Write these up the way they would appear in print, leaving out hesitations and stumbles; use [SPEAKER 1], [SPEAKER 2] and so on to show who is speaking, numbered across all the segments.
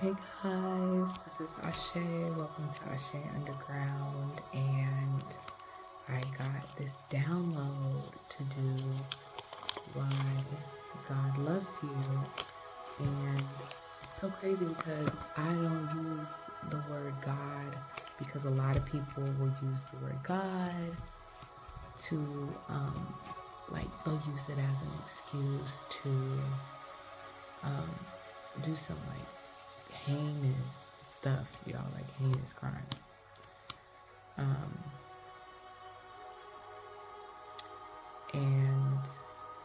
[SPEAKER 1] Hey guys, this is Asè. Welcome to Asè'Underground, and I got this download to do why God loves you. And it's so crazy because I don't use the word God because a lot of people will use the word God to they'll use it as an excuse to do some heinous stuff, y'all, like heinous crimes.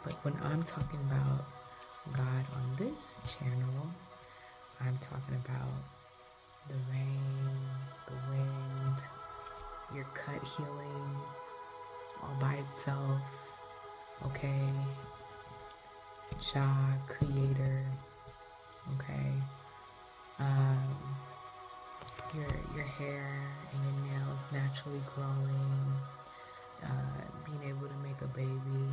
[SPEAKER 1] But when I'm talking about God on this channel, I'm talking about the rain, the wind, your cut healing all by itself, okay? Jah, creator, okay? Your hair and your nails naturally growing, being able to make a baby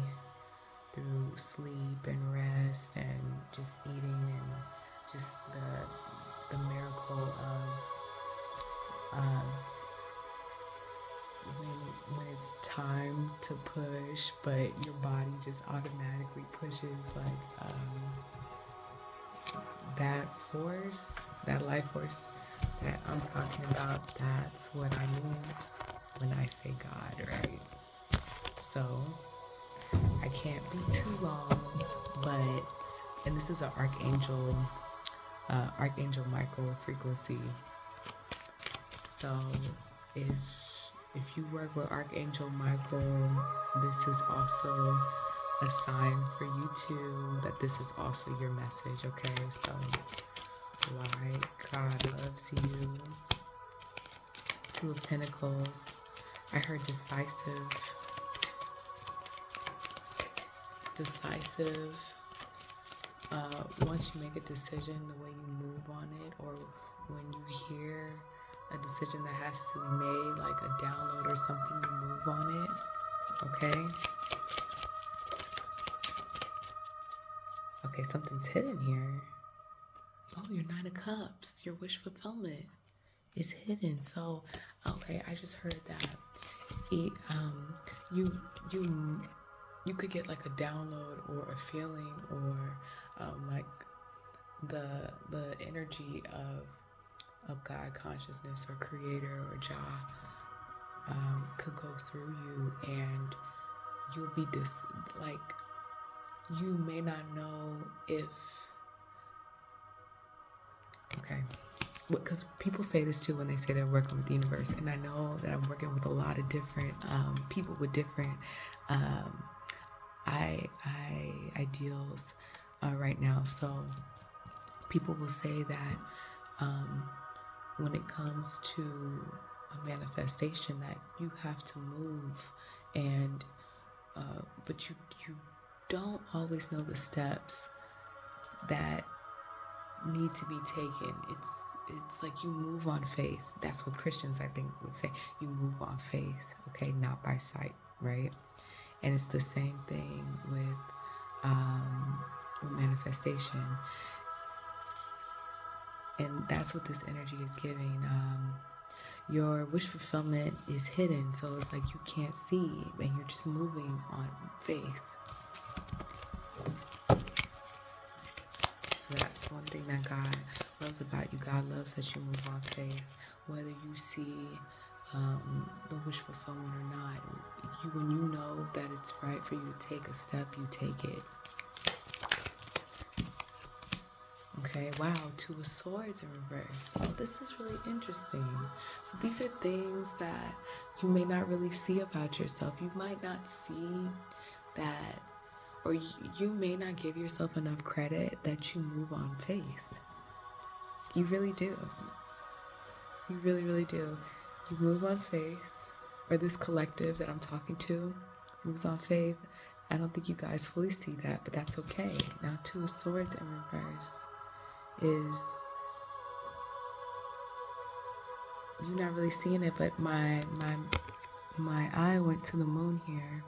[SPEAKER 1] through sleep and rest and just eating, and just the miracle of when it's time to push, but your body just automatically pushes, that force, that life force that I'm talking about. That's what I mean when I say God, right? So I can't be too long, and this is an Archangel Michael frequency. So if you work with Archangel Michael, this is also a sign for you too, that this is also your message, okay? So why God loves you. Two of Pentacles. I heard decisive. Once you make a decision, the way you move on it, or when you hear a decision that has to be made, like a download or something, you move on it, okay? Okay, something's hidden here. Oh, your Nine of Cups, your wish fulfillment is hidden. So, okay, I just heard that you could get like a download or a feeling, or like the energy of God consciousness or creator or Jah could go through you, and you'll be you may not know if, okay, because people say this too when they say they're working with the universe, and I know that I'm working with a lot of different people with different ideals right now. So people will say that when it comes to a manifestation, that you have to move, and but you don't always know the steps that need to be taken. It's like you move on faith. That's what Christians, I think, would say. You move on faith, okay, not by sight, right? And it's the same thing with manifestation. And that's what this energy is giving. Your wish fulfillment is hidden, so it's like you can't see, and you're just moving on faith. So that's one thing that God loves about you. God loves that you move on faith, whether you see the wish fulfillment or not. When you know that it's right for you to take a step, you take it. Okay, wow, Two of Swords in reverse. Oh, this is really interesting. So these are things that you may not really see about yourself. You might not see that, or you may not give yourself enough credit that you move on faith. You really do. You really, really do. You move on faith, or this collective that I'm talking to moves on faith. I don't think you guys fully see that, but that's okay. Now, Two of Swords in reverse is, you're not really seeing it, but my eye went to the moon here.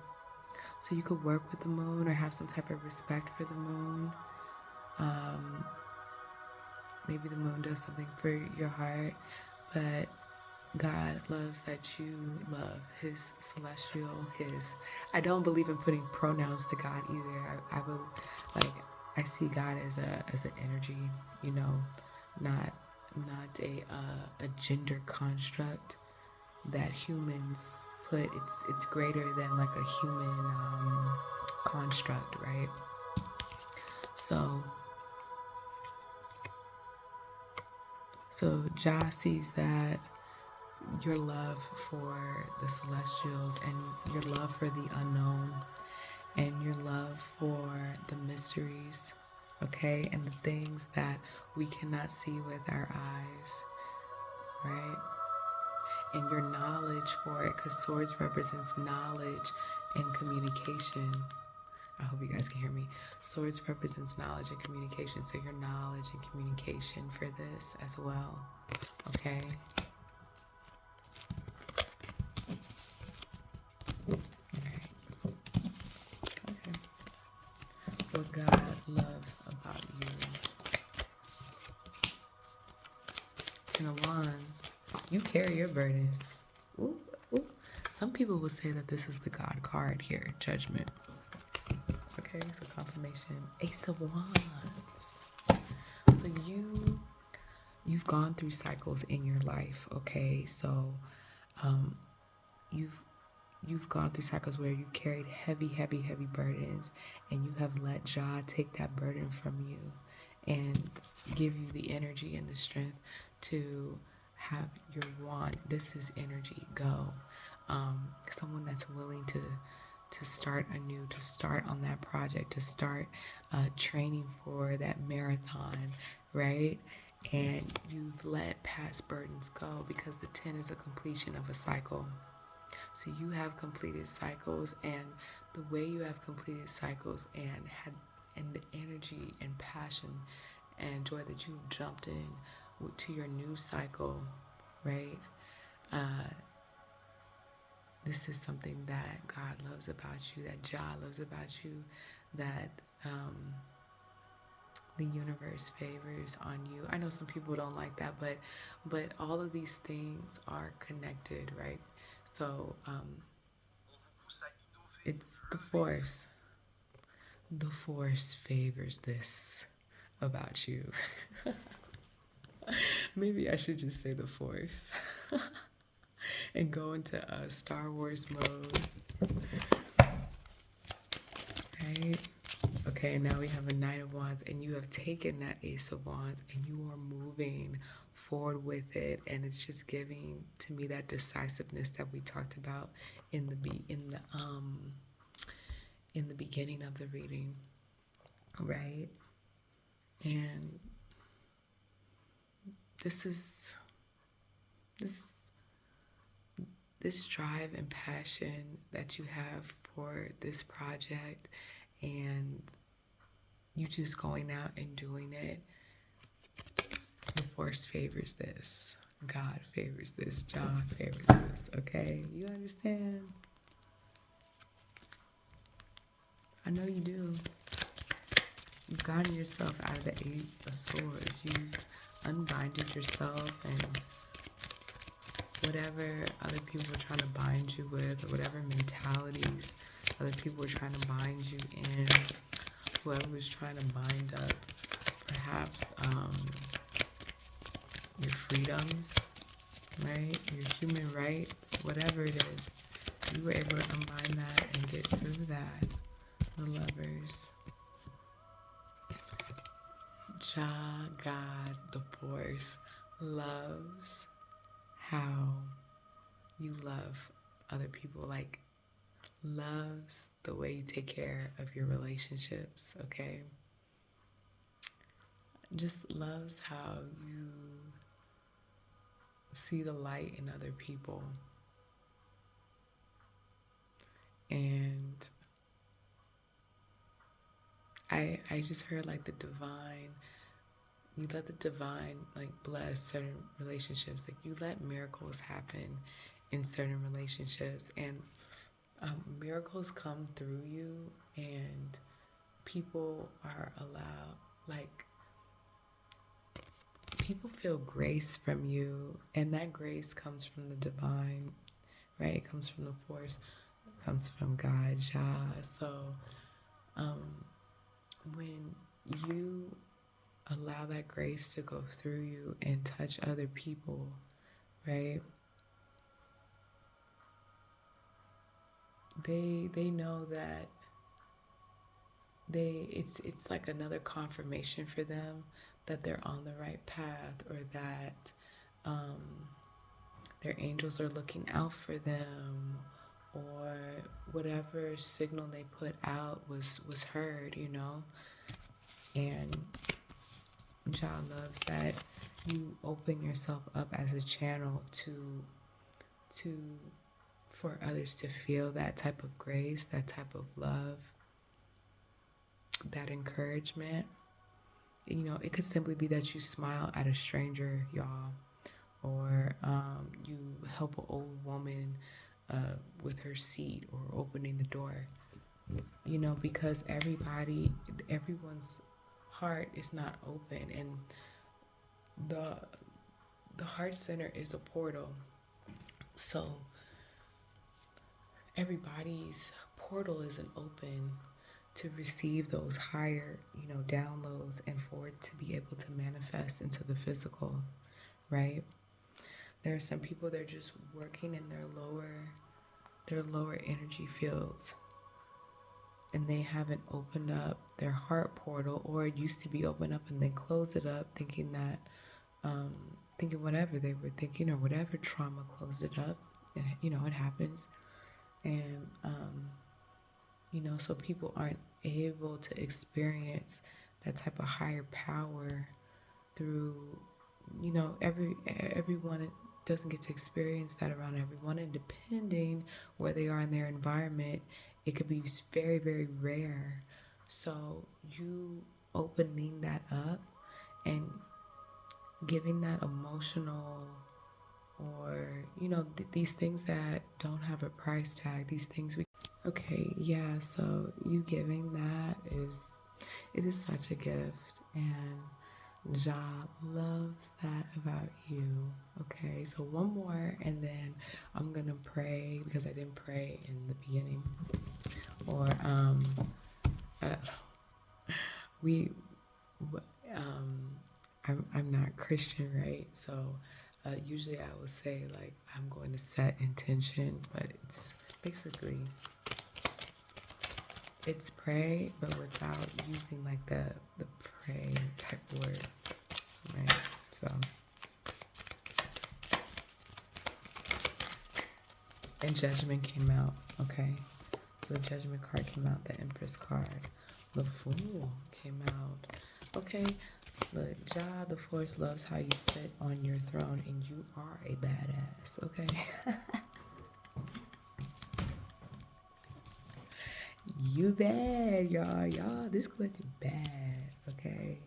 [SPEAKER 1] So you could work with the moon or have some type of respect for the moon. maybe the moon does something for your heart, but God loves that you love his celestial, his. I don't believe in putting pronouns to God either. I will, like, I see God as an energy, you know, not a gender construct that humans put. It's greater than like a human construct, right? So Jah sees that your love for the celestials and your love for the unknown and your love for the mysteries, okay, and the things that we cannot see with our eyes, right? And your knowledge for it, because swords represents knowledge and communication. I hope you guys can hear me. Swords represents knowledge and communication, so your knowledge and communication for this as well, okay? Okay. What God loves about you. Ten of Wands. You carry your burdens. Ooh, ooh. Some people will say that this is the God card here, Judgment. Okay, so confirmation. Ace of Wands. So you've gone through cycles in your life, okay? So you've gone through cycles where you carried heavy burdens, and you have let Jah take that burden from you and give you the energy and the strength to have your wand. This is energy. Go. Someone that's willing to start anew, to start on that project, to start training for that marathon, right? And you've let past burdens go because the 10 is a completion of a cycle. So you have completed cycles, and the way you have completed cycles and the energy and passion and joy that you've jumped in to your new cycle, right? This is something that God loves about you, that Jah loves about you, that the universe favors on you. I know some people don't like that, but all of these things are connected, right? So it's the force. The force favors this about you. Maybe I should just say the force and go into a Star Wars mode. Right? Okay, and now we have a Knight of Wands, and you have taken that Ace of Wands and you are moving forward with it, and it's just giving to me that decisiveness that we talked about in the beginning of the reading, right? And this drive and passion that you have for this project, and you just going out and doing it, the force favors this. God favors this. Jah favors this. Okay? You understand? I know you do. You've gotten yourself out of the Eight of Swords. You've unbinded yourself, and whatever other people were trying to bind you with, or whatever mentalities other people were trying to bind you in, whoever was trying to bind up perhaps your freedoms, right? Your human rights, whatever it is, you were able to unbind that and get through that. The Lovers. Jah, God, the force, loves how you love other people, like loves the way you take care of your relationships, okay? Just loves how you see the light in other people. And I just heard like the divine, you let the divine like bless certain relationships, like you let miracles happen in certain relationships, and miracles come through you, and people are allowed, like people feel grace from you, and that grace comes from the divine, right? It comes from the force, it comes from God, Jah. So um, when you allow that grace to go through you and touch other people, right? They know that it's like another confirmation for them that they're on the right path, or that um, their angels are looking out for them, or whatever signal they put out was heard, and Jah loves that you open yourself up as a channel to for others to feel that type of grace, that type of love, that encouragement. It could simply be that you smile at a stranger, y'all, or you help an old woman with her seat, or opening the door. Because everyone's heart is not open, and the heart center is a portal. So everybody's portal isn't open to receive those higher, downloads, and for it to be able to manifest into the physical, right? There are some people, they're just working in their lower energy fields, and they haven't opened up their heart portal, or it used to be open up and then close it up, thinking that thinking whatever they were thinking, or whatever trauma closed it up. And it happens. And so people aren't able to experience that type of higher power through, everyone doesn't get to experience that around everyone, and depending where they are in their environment, it could be very, very rare. So you opening that up and giving that emotional, or these things that don't have a price tag, these things okay, yeah, so you giving that is such a gift, and Jah loves that about you. Okay, so one more, and then I'm gonna pray, because I didn't pray in the beginning, or uh, we I'm not Christian, right? So usually I would say, like, I'm going to set intention, but it's basically it's pray, but without using like the pray type word, right? So, and Judgment came out, okay? So the Judgment card came out, the Empress card, the Fool came out, okay? Look, Jah, the Force loves how you sit on your throne, and you are a badass, okay? You bad, y'all. This collective bad, okay?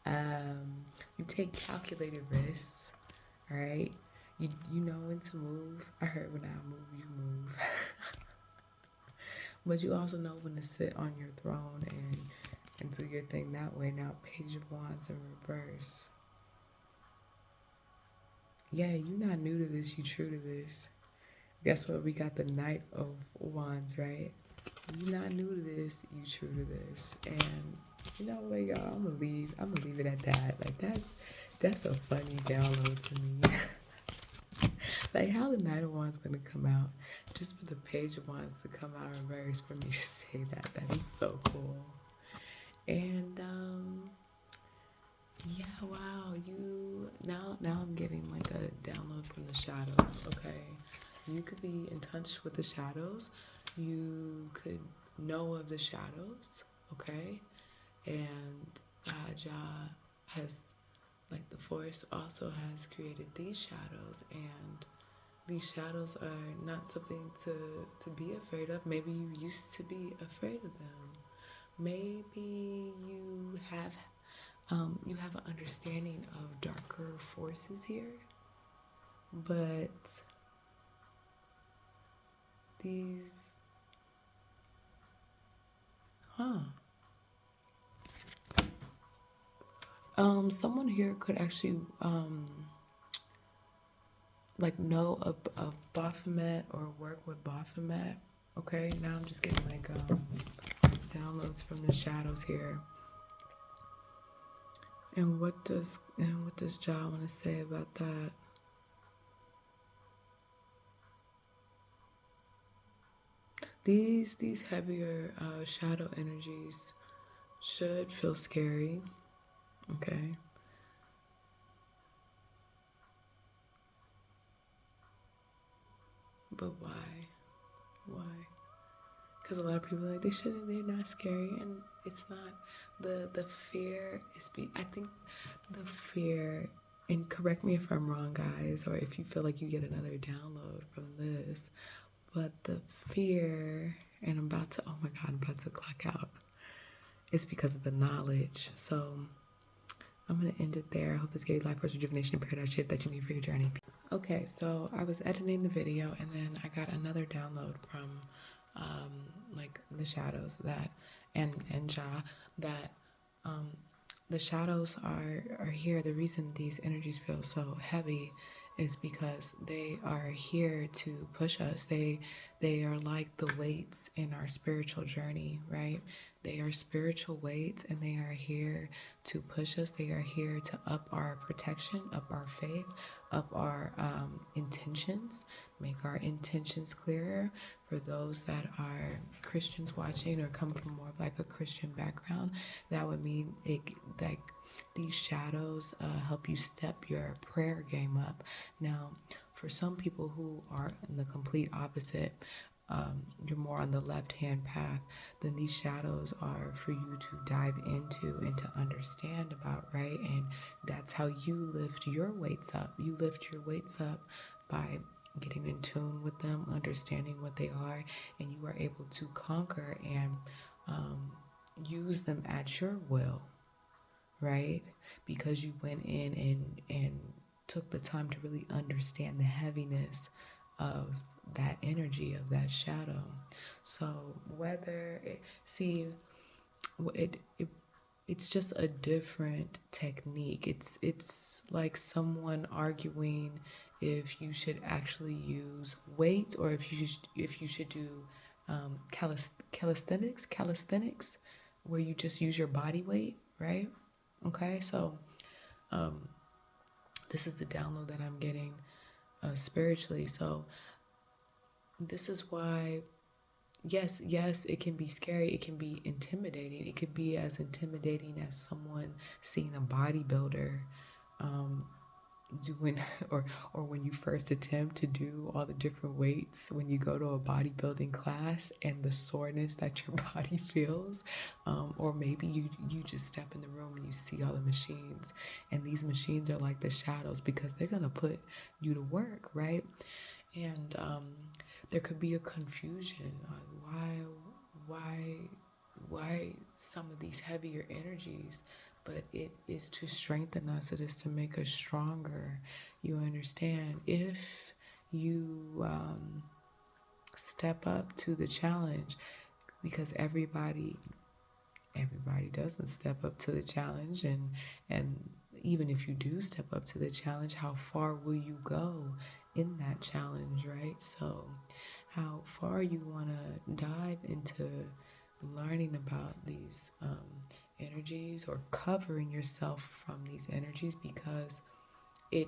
[SPEAKER 1] You take calculated risks, all right? You know when to move. I heard when I move, you move. But you also know when to sit on your throne and do your thing that way. Now, Page of Wands in reverse. Yeah, you're not new to this. You true to this. Guess what? We got the Knight of Wands, right? You're not new to this. You true to this. And you know what, y'all? I'm gonna leave it at that. Like, that's a funny download to me. Like, how the Knight of Wands gonna come out just for the Page of Wands to come out in reverse, for me to say that. That is so cool. And yeah, wow, you now I'm getting like a download from the shadows, okay? You could be in touch with the shadows. You could know of the shadows, okay? And Jah has, like, the Force also has created these shadows, and these shadows are not something to be afraid of. Maybe you used to be afraid of them. Maybe you have an understanding of darker forces here, but these, Someone here could actually like know of Baphomet or work with Baphomet. Okay, now I'm just getting like downloads from the shadows here. And what does Jah want to say about that? These heavier shadow energies should feel scary. Okay. But why? Why? Because a lot of people are like, they're not scary, and it's not. The fear is I think the fear, and correct me if I'm wrong, guys, or if you feel like you get another download from this, but the fear, and oh my God, I'm about to clock out. It's because of the knowledge. So I'm going to end it there. I hope this gave you life force rejuvenation and paradigm shift that you need for your journey. Okay, so I was editing the video, and then I got another download from like the shadows that and Jah that the shadows are here. The reason these energies feel so heavy is because they are here to push us. They are like the weights in our spiritual journey, right? They are spiritual weights, and they are here to push us. They are here to up our protection, up our faith, up our intentions, make our intentions clearer. For those that are Christians watching or come from more of like a Christian background, that would mean like these shadows help you step your prayer game up. Now, for some people who are in the complete opposite, you're more on the left-hand path, then these shadows are for you to dive into and to understand about, right? And that's how you lift your weights up. You lift your weights up by getting in tune with them, understanding what they are, and you are able to conquer and use them at your will, right? Because you went in and took the time to really understand the heaviness of that energy, of that shadow. So it's just a different technique. It's like someone arguing if you should actually use weights or if you should do calisthenics, where you just use your body weight, right? Okay, so this is the download that I'm getting spiritually. So this is why, yes, it can be scary. It can be intimidating. It could be as intimidating as someone seeing a bodybuilder doing or when you first attempt to do all the different weights when you go to a bodybuilding class and the soreness that your body feels, or maybe you just step in the room and you see all the machines, and these machines are like the shadows because they're gonna put you to work, right? And there could be a confusion on why some of these heavier energies, but it is to strengthen us. It is to make us stronger. You understand? If you step up to the challenge, because everybody doesn't step up to the challenge, and even if you do step up to the challenge, how far will you go in that challenge, right? So how far you want to dive into learning about these energies or covering yourself from these energies, because it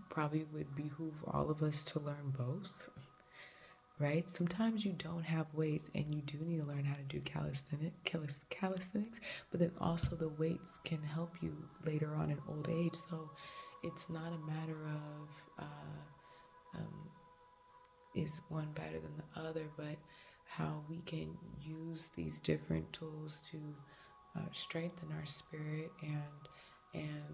[SPEAKER 1] probably would behoove all of us to learn both, right? Sometimes you don't have weights and you do need to learn how to do calisthenics, but then also the weights can help you later on in old age. So it's not a matter of is one better than the other, but how we can use these different tools to strengthen our spirit and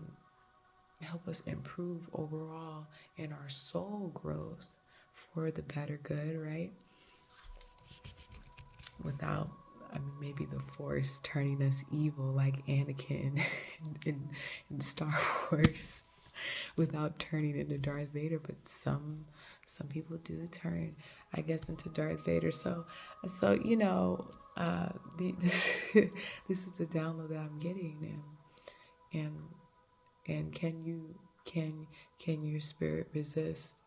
[SPEAKER 1] help us improve overall in our soul growth for the better good, right? Without, maybe the Force turning us evil like Anakin in Star Wars, without turning into Darth Vader, but some people do turn, I guess, into Darth Vader. So you know, this is the download that I'm getting, And can your spirit resist?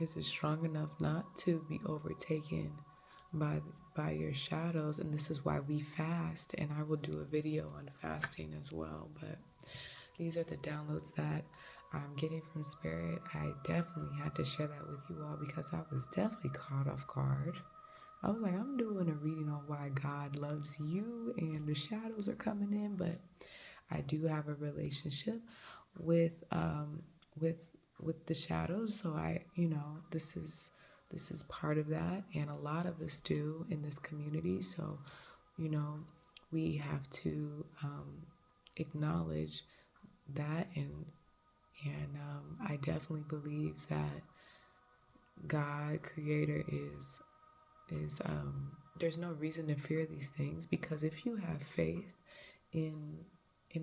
[SPEAKER 1] Is it strong enough not to be overtaken by your shadows? And this is why we fast, and I will do a video on fasting as well. But these are the downloads that I'm getting from spirit. I definitely had to share that with you all because I was definitely caught off guard. I was like, I'm doing a reading on why God loves you and the shadows are coming in, but I do have a relationship with with the shadows, so this is part of that, and a lot of us do in this community. So, you know, we have to acknowledge that, and I definitely believe that God, Creator, is there's no reason to fear these things, because if you have faith in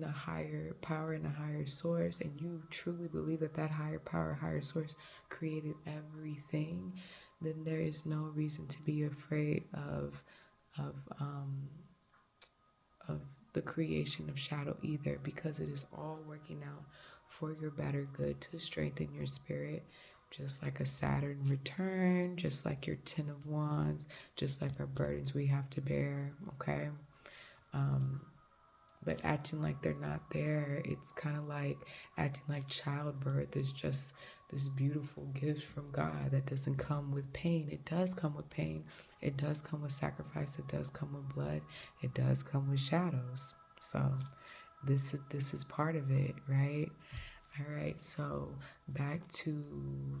[SPEAKER 1] a higher power and a higher source, and you truly believe that that higher power, higher source created everything, then there is no reason to be afraid of um, of the creation of shadow either, because it is all working out for your better good to strengthen your spirit, just like a Saturn return, just like your 10 of Wands, just like our burdens we have to bear. Okay. um, but acting like they're not there, it's kind of like acting like childbirth is just this beautiful gift from God that doesn't come with pain. It does come with pain. It does come with sacrifice. It does come with blood. It does come with shadows. So this is part of it, right? All right, so back to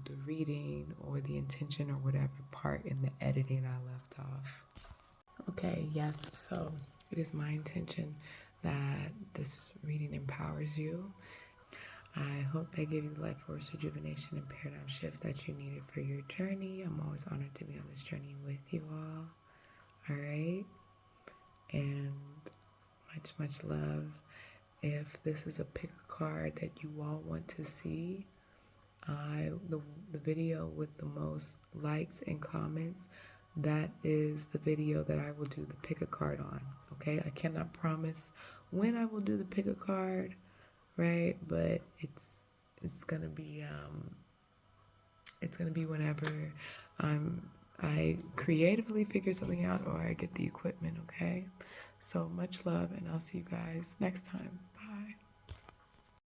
[SPEAKER 1] the reading or the intention or whatever part in the editing I left off. Okay, yes, so it is my intention that this reading empowers you. I hope they give you the life force, rejuvenation, and paradigm shift that you needed for your journey. I'm always honored to be on this journey with you all. All right, and much love. If this is a pick a card that you all want to see, the video with the most likes and comments, that is the video that I will do the pick a card on. Okay, I cannot promise when I will do the pick a card, right? But it's gonna be whenever I creatively figure something out or I get the equipment. Okay, so much love, and I'll see you guys next time.